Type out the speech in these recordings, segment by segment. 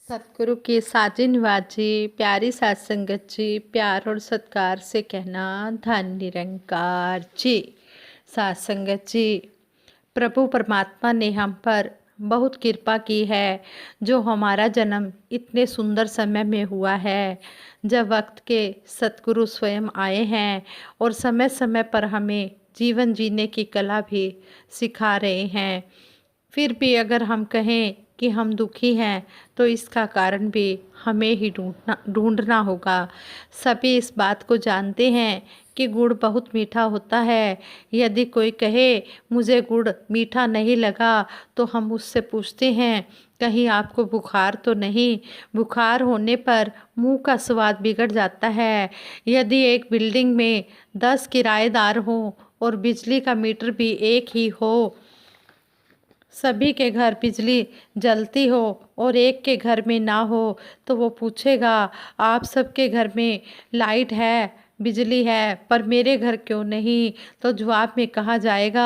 सतगुरु की साजी निवाजी प्यारी सात संगत जी, प्यार और सत्कार से कहना धन निरंकार जी। सात संगत जी, प्रभु परमात्मा ने हम पर बहुत कृपा की है। जो हमारा जन्म इतने सुंदर समय में हुआ है, जब वक्त के सतगुरु स्वयं आए हैं और समय समय पर हमें जीवन जीने की कला भी सिखा रहे हैं। फिर भी अगर हम कहें कि हम दुखी हैं तो इसका कारण भी हमें ही ढूंढना होगा। सभी इस बात को जानते हैं कि गुड़ बहुत मीठा होता है। यदि कोई कहे मुझे गुड़ मीठा नहीं लगा तो हम उससे पूछते हैं कहीं आपको बुखार तो नहीं। बुखार होने पर मुंह का स्वाद बिगड़ जाता है। यदि एक बिल्डिंग में 10 किराएदार हों और बिजली का मीटर भी एक ही हो, सभी के घर बिजली जलती हो और एक के घर में ना हो, तो वो पूछेगा आप सबके घर में लाइट है, बिजली है, पर मेरे घर क्यों नहीं। तो जवाब में कहा जाएगा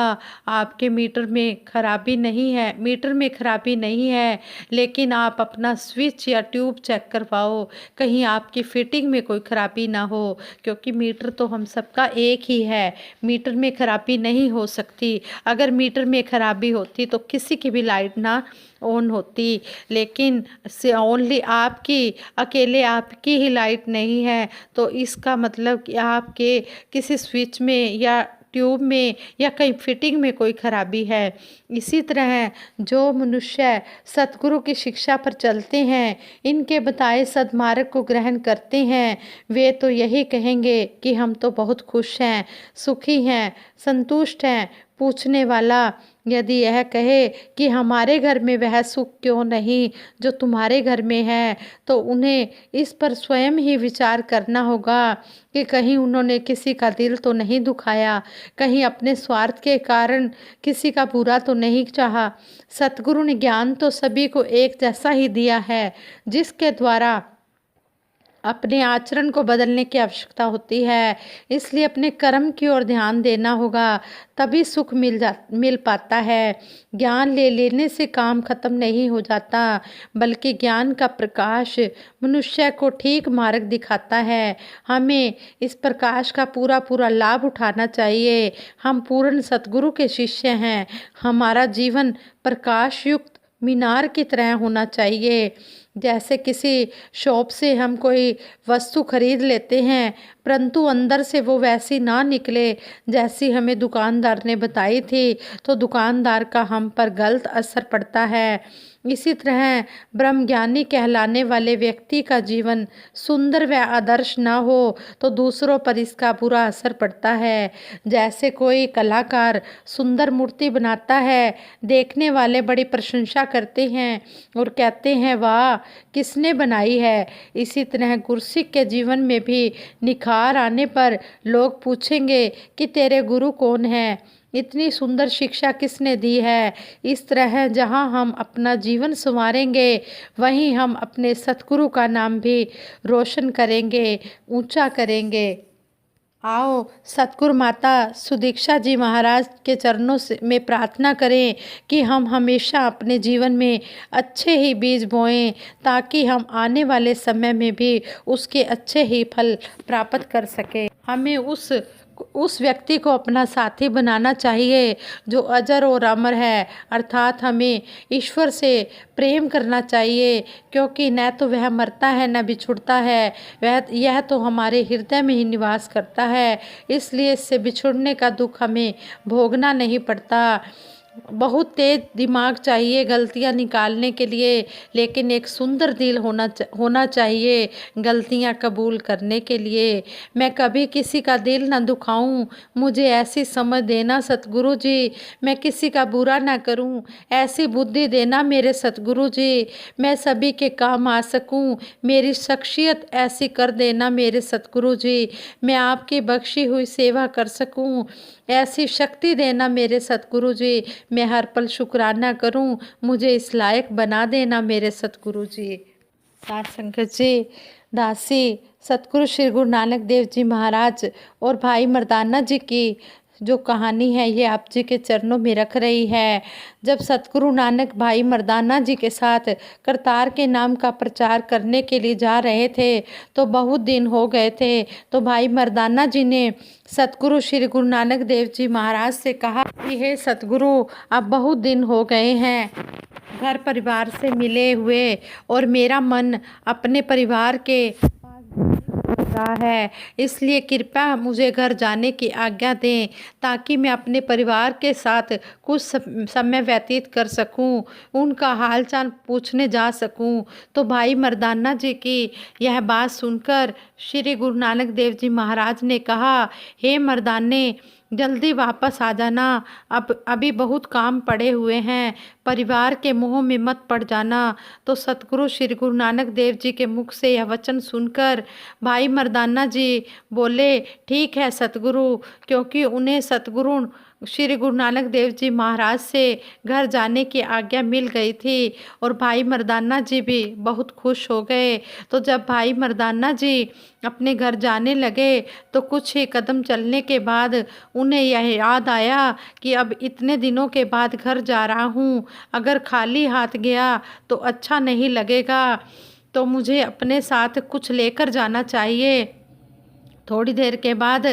आपके मीटर में खराबी नहीं है, मीटर में खराबी नहीं है, लेकिन आप अपना स्विच या ट्यूब चेक करवाओ, कहीं आपकी फिटिंग में कोई खराबी ना हो, क्योंकि मीटर तो हम सबका एक ही है। मीटर में खराबी नहीं हो सकती। अगर मीटर में खराबी होती तो किसी की भी लाइट ना ऑन होती, लेकिन से ओनली आपकी, अकेले आपकी ही लाइट नहीं है, तो इसका मतलब कि आपके किसी स्विच में या ट्यूब में या कहीं फिटिंग में कोई खराबी है। इसी तरह जो मनुष्य सतगुरु की शिक्षा पर चलते हैं, इनके बताए सद्मार्ग को ग्रहण करते हैं, वे तो यही कहेंगे कि हम तो बहुत खुश हैं, सुखी हैं, संतुष्ट हैं। पूछने वाला यदि यह कहे कि हमारे घर में वह सुख क्यों नहीं जो तुम्हारे घर में है, तो उन्हें इस पर स्वयं ही विचार करना होगा कि कहीं उन्होंने किसी का दिल तो नहीं दुखाया, कहीं अपने स्वार्थ के कारण किसी का बुरा तो नहीं चाहा। सतगुरु ने ज्ञान तो सभी को एक जैसा ही दिया है, जिसके द्वारा अपने आचरण को बदलने की आवश्यकता होती है। इसलिए अपने कर्म की ओर ध्यान देना होगा, तभी सुख मिल पाता है। ज्ञान ले लेने से काम खत्म नहीं हो जाता, बल्कि ज्ञान का प्रकाश मनुष्य को ठीक मार्ग दिखाता है। हमें इस प्रकाश का पूरा पूरा लाभ उठाना चाहिए। हम पूर्ण सतगुरु के शिष्य हैं। हमारा जीवन प्रकाश युक्त मीनार की तरह होना चाहिए। जैसे किसी शॉप से हम कोई वस्तु खरीद लेते हैं, परंतु अंदर से वो वैसी ना निकले जैसी हमें दुकानदार ने बताई थी, तो दुकानदार का हम पर गलत असर पड़ता है। इसी तरह ब्रह्मज्ञानी कहलाने वाले व्यक्ति का जीवन सुंदर व आदर्श ना हो तो दूसरों पर इसका बुरा असर पड़ता है। जैसे कोई कलाकार सुंदर मूर्ति बनाता है, देखने वाले बड़ी प्रशंसा करते हैं और कहते हैं वाह किसने बनाई है। इसी तरह गुरसिक के जीवन में भी निखार आने पर लोग पूछेंगे कि तेरे गुरु कौन है, इतनी सुंदर शिक्षा किसने दी है। इस तरह जहाँ हम अपना जीवन संवारेंगे, वहीं हम अपने सतगुरु का नाम भी रोशन करेंगे, ऊंचा करेंगे। आओ सतगुरु माता सुदीक्षा जी महाराज के चरणों से में प्रार्थना करें कि हम हमेशा अपने जीवन में अच्छे ही बीज बोएं, ताकि हम आने वाले समय में भी उसके अच्छे ही फल प्राप्त कर सकें। हमें उस व्यक्ति को अपना साथी बनाना चाहिए जो अजर और अमर है, अर्थात हमें ईश्वर से प्रेम करना चाहिए, क्योंकि न तो वह मरता है न बिछुड़ता है, यह तो हमारे हृदय में ही निवास करता है। इसलिए इससे बिछुड़ने का दुख हमें भोगना नहीं पड़ता। बहुत तेज दिमाग चाहिए गलतियां निकालने के लिए, लेकिन एक सुंदर दिल होना चाहिए गलतियां कबूल करने के लिए। मैं कभी किसी का दिल ना दुखाऊं, मुझे ऐसी समझ देना सतगुरु जी, मैं किसी का बुरा ना करूं, ऐसी बुद्धि देना मेरे सतगुरु जी, मैं सभी के काम आ सकूं, मेरी शख्सियत ऐसी कर देना मेरे सतगुरु जी, मैं आपकी बख्शी हुई सेवा कर सकूं, ऐसी शक्ति देना मेरे सतगुरु जी, मैं हर पल शुक्राना करूं, मुझे इस लायक बना देना मेरे सतगुरु जी। साथ संगत जी, दासी सतगुरु श्री गुरु नानक देव जी महाराज और भाई मर्दाना जी की जो कहानी है ये आप जी के चरणों में रख रही है। जब सतगुरु नानक भाई मर्दाना जी के साथ करतार के नाम का प्रचार करने के लिए जा रहे थे तो बहुत दिन हो गए थे। तो भाई मर्दाना जी ने सतगुरु श्री गुरु नानक देव जी महाराज से कहा कि हे सतगुरु, अब बहुत दिन हो गए हैं घर परिवार से मिले हुए और मेरा मन अपने परिवार के रहा है, इसलिए कृपया मुझे घर जाने की आज्ञा दें ताकि मैं अपने परिवार के साथ कुछ समय व्यतीत कर सकूं, उनका हालचाल पूछने जा सकूं। तो भाई मर्दाना जी की यह बात सुनकर श्री गुरु नानक देव जी महाराज ने कहा, हे मर्दाने, जल्दी वापस आ जाना, अब अभी बहुत काम पड़े हुए हैं, परिवार के मोह में मत पड़ जाना। तो सतगुरु श्री गुरु नानक देव जी के मुख से यह वचन सुनकर भाई मर्दाना जी बोले, ठीक है सतगुरु, क्योंकि उन्हें सतगुरु श्री गुरु नानक देव जी महाराज से घर जाने की आज्ञा मिल गई थी और भाई मर्दाना जी भी बहुत खुश हो गए। तो जब भाई मर्दाना जी अपने घर जाने लगे तो कुछ ही कदम चलने के बाद उन्हें यह याद आया कि अब इतने दिनों के बाद घर जा रहा हूँ, अगर खाली हाथ गया तो अच्छा नहीं लगेगा, तो मुझे अपने साथ कुछ लेकर जाना चाहिए। थोड़ी देर के बाद,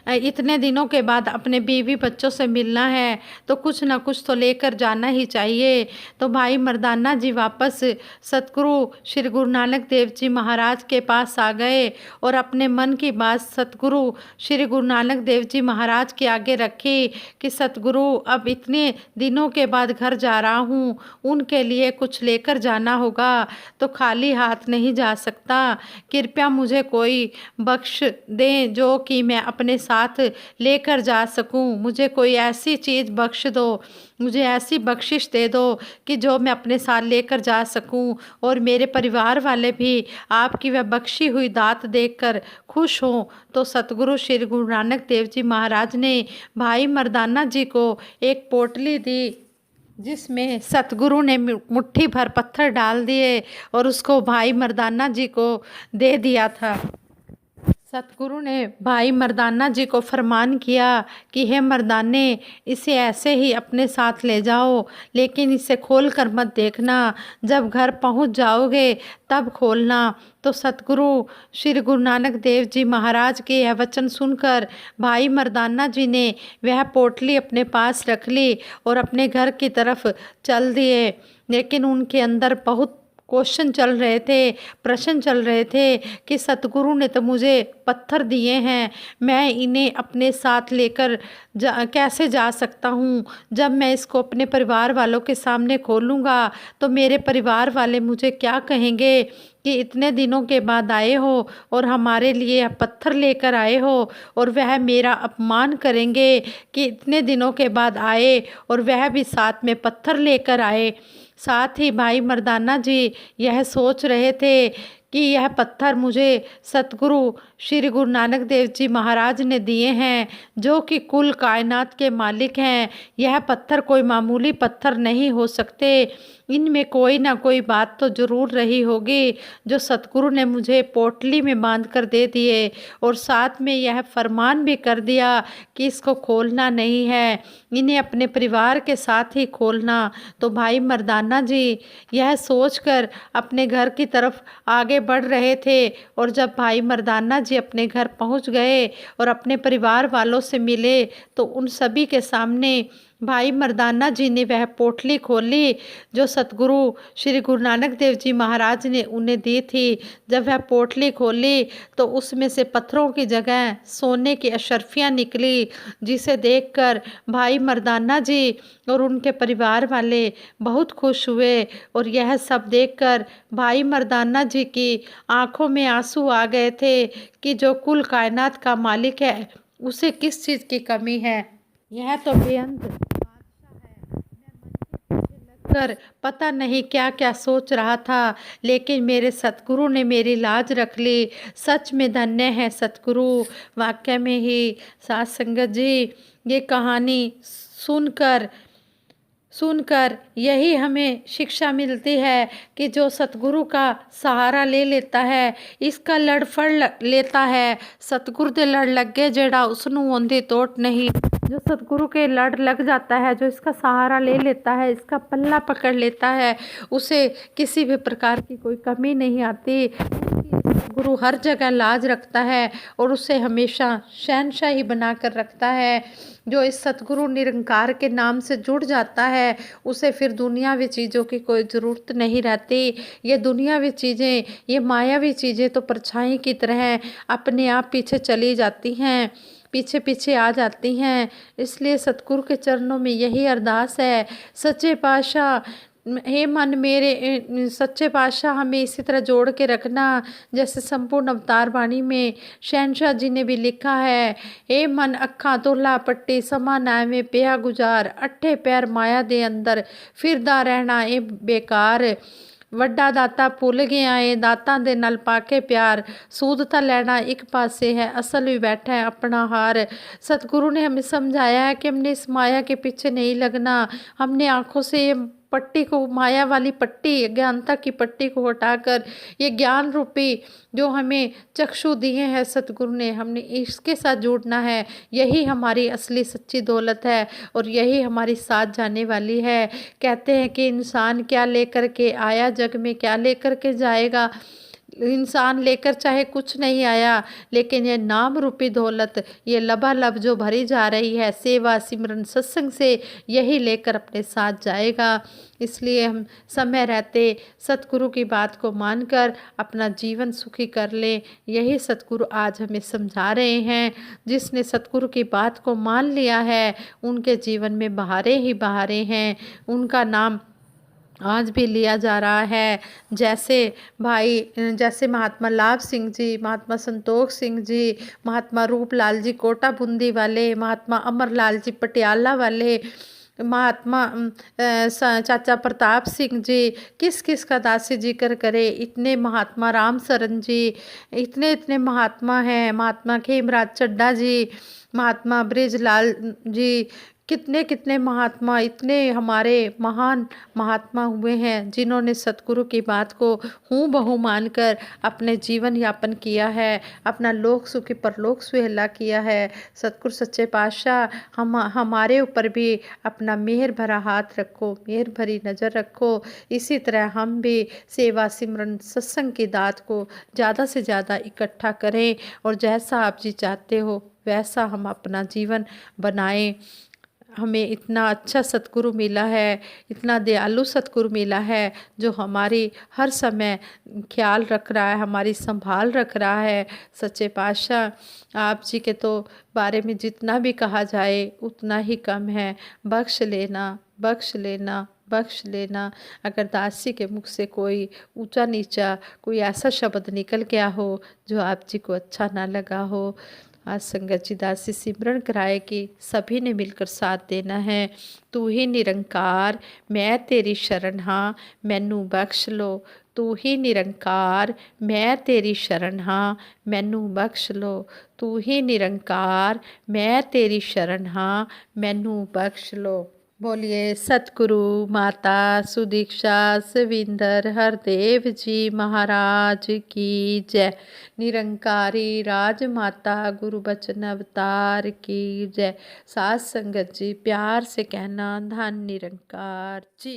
इतने दिनों के बाद अपने बीवी बच्चों से मिलना है तो कुछ ना कुछ तो लेकर जाना ही चाहिए। तो भाई मर्दाना जी वापस सतगुरु श्री गुरु नानक देव जी महाराज के पास आ गए और अपने मन की बात सतगुरु श्री गुरु नानक देव जी महाराज के आगे रखी कि सतगुरु, अब इतने दिनों के बाद घर जा रहा हूँ, उनके लिए कुछ लेकर जाना होगा, तो खाली हाथ नहीं जा सकता, कृपया मुझे कोई बख्श दें जो कि मैं अपने साथ लेकर जा सकूं, मुझे कोई ऐसी चीज़ बख्श दो, मुझे ऐसी बख्शिश दे दो कि जो मैं अपने साथ लेकर जा सकूं और मेरे परिवार वाले भी आपकी वह बख्शी हुई दात देखकर खुश हों। तो सतगुरु श्री गुरु नानक देव जी महाराज ने भाई मर्दाना जी को एक पोटली दी जिसमें सतगुरु ने मुट्ठी भर पत्थर डाल दिए और उसको भाई मर्दाना जी को दे दिया था। सतगुरु ने भाई मर्दाना जी को फरमान किया कि हे मर्दाने, इसे ऐसे ही अपने साथ ले जाओ, लेकिन इसे खोल कर मत देखना, जब घर पहुंच जाओगे तब खोलना। तो सतगुरु श्री गुरु नानक देव जी महाराज के यह वचन सुनकर भाई मर्दाना जी ने वह पोटली अपने पास रख ली और अपने घर की तरफ चल दिए। लेकिन उनके अंदर बहुत क्वेश्चन चल रहे थे, प्रश्न चल रहे थे कि सतगुरु ने तो मुझे पत्थर दिए हैं, मैं इन्हें अपने साथ लेकर कैसे जा सकता हूँ, जब मैं इसको अपने परिवार वालों के सामने खोलूँगा तो मेरे परिवार वाले मुझे क्या कहेंगे कि इतने दिनों के बाद आए हो और हमारे लिए पत्थर लेकर आए हो, और वह मेरा अपमान करेंगे कि इतने दिनों के बाद आए और वह भी साथ में पत्थर लेकर आए। साथ ही भाई मर्दाना जी यह सोच रहे थे कि यह पत्थर मुझे सतगुरु श्री गुरु नानक देव जी महाराज ने दिए हैं, जो कि कुल कायनात के मालिक हैं। यह पत्थर कोई मामूली पत्थर नहीं हो सकते, इनमें कोई ना कोई बात तो ज़रूर रही होगी जो सतगुरु ने मुझे पोटली में बांध कर दे दिए, और साथ में यह फरमान भी कर दिया कि इसको खोलना नहीं है, इन्हें अपने परिवार के साथ ही खोलना। तो भाई मर्दाना जी यह सोचकर अपने घर की तरफ आगे बढ़ रहे थे, और जब भाई मर्दाना जी अपने घर पहुंच गए और अपने परिवार वालों से मिले तो उन सभी के सामने भाई मर्दाना जी ने वह पोटली खोली जो सतगुरु श्री गुरु नानक देव जी महाराज ने उन्हें दी थी। जब वह पोटली खोली तो उसमें से पत्थरों की जगह सोने की अशर्फियाँ निकली, जिसे देखकर भाई मर्दाना जी और उनके परिवार वाले बहुत खुश हुए, और यह सब देखकर भाई मर्दाना जी की आंखों में आंसू आ गए थे कि जो कुल कायनात का मालिक है उसे किस चीज़ की कमी है, यह तो बेअंत कर पता नहीं क्या क्या सोच रहा था, लेकिन मेरे सतगुरु ने मेरी लाज रख ली। सच में धन्य है सतगुरु। वाकई में ही साथ संगत जी, ये कहानी सुनकर यही हमें शिक्षा मिलती है कि जो सतगुरु का सहारा ले लेता है, इसका लड़ फड़ लेता है, सतगुरु दे लड़ लगे जेड़ा उसनू आंदी टोट नहीं। जो सतगुरु के लड़ लग जाता है, जो इसका सहारा ले लेता है, इसका पल्ला पकड़ लेता है, उसे किसी भी प्रकार की कोई कमी नहीं आती। गुरु हर जगह लाज रखता है और उसे हमेशा शहनशाही बना कर रखता है। जो इस सतगुरु निरंकार के नाम से जुड़ जाता है, उसे फिर दुनियावी चीज़ों की कोई ज़रूरत नहीं रहती। ये दुनियावी चीज़ें, ये मायावी चीज़ें तो परछाई की तरह अपने आप पीछे चली जाती हैं, पीछे पीछे आ जाती हैं। इसलिए सतगुरु के चरणों में यही अरदास है, सच्चे पातशाह, हे मन मेरे, सच्चे पातशाह हमें इसी तरह जोड़ के रखना जैसे संपूर्ण अवतार वाणी में शहनशाह जी ने भी लिखा है। हे मन अखा तोला पट्टी समा नावे पिया गुजार, अट्ठे पैर माया दे अंदर फिरदा रहना ए बेकार, ਵੱਡਾ ਦਾਤਾ ਭੁੱਲ ਗਿਆ ਏ ਦਾਤਾਂ ਦੇ ਨਾਲ ਪਾਕੇ ਪਿਆਰ, सूद ਤਾਂ ਲੈਣਾ एक पासे है असल भी बैठा है अपना हार। सतगुरु ने हमें समझाया है कि हमने इस माया के पीछे नहीं लगना, हमने आँखों से ये पट्टी को, माया वाली पट्टी, ज्ञानता की पट्टी को हटाकर ये ज्ञान रूपी जो हमें चक्षु दिए हैं सतगुरु ने, हमने इसके साथ जुड़ना है। यही हमारी असली सच्ची दौलत है और यही हमारी साथ जाने वाली है। कहते हैं कि इंसान क्या लेकर के आया जग में, क्या लेकर के जाएगा। इंसान लेकर चाहे कुछ नहीं आया, लेकिन ये नाम रूपी दौलत, ये लबालब जो भरी जा रही है सेवा सिमरन सत्संग से, यही लेकर अपने साथ जाएगा। इसलिए हम समय रहते सतगुरु की बात को मानकर अपना जीवन सुखी कर लें। यही सतगुरु आज हमें समझा रहे हैं। जिसने सतगुरु की बात को मान लिया है, उनके जीवन में बहारें ही बहारें हैं। उनका नाम आज भी लिया जा रहा है। जैसे महात्मा लाभ सिंह जी, महात्मा संतोष सिंह जी, महात्मा रूपलाल जी कोटा बूंदी वाले, महात्मा अमरलाल जी पटियाला वाले, महात्मा चाचा प्रताप सिंह जी, किस किस का दासी जिक्र करे। इतने महात्मा राम सरन जी, इतने इतने महात्मा हैं। महात्मा खेमराज चड्डा जी, महात्मा ब्रिजलाल जी, कितने कितने महात्मा, इतने हमारे महान महात्मा हुए हैं जिन्होंने सतगुरु की बात को हूबहू मानकर अपने जीवन यापन किया है, अपना लोक सुखी परलोक सुहेला किया है। सतगुरु सच्चे पातशाह हमारे ऊपर भी अपना मेहर भरा हाथ रखो, मेहर भरी नज़र रखो। इसी तरह हम भी सेवा सिमरन सत्संग की दात को ज़्यादा से ज़्यादा इकट्ठा करें और जैसा आप जी चाहते हो वैसा हम अपना जीवन बनाएं। हमें इतना अच्छा सतगुरु मिला है, इतना दयालु सतगुरु मिला है जो हमारी हर समय ख्याल रख रहा है, हमारी संभाल रख रहा है। सच्चे पातशाह आप जी के तो बारे में जितना भी कहा जाए उतना ही कम है। बख्श लेना, बख्श लेना, बख्श लेना। अगर दासी के मुख से कोई ऊंचा नीचा कोई ऐसा शब्द निकल गया हो जो आप जी को अच्छा ना लगा हो, आज संगत जी दासी सिमरन कराए कि सभी ने मिलकर साथ देना है। तू ही निरंकार मैं तेरी शरण हाँ, मैनू बख्श लो। तू ही निरंकार मैं तेरी शरण हाँ, मैनू बख्श लो। तू ही निरंकार मैं तेरी शरण हाँ, मैनू बख्श लो। बोलिए सतगुरु माता सुदीक्षा सविंदर हरदेव जी महाराज की जय। निरंकारी राजमाता गुरु बचन अवतार की जय। साथ संगत जी प्यार से कहना धन निरंकार जी।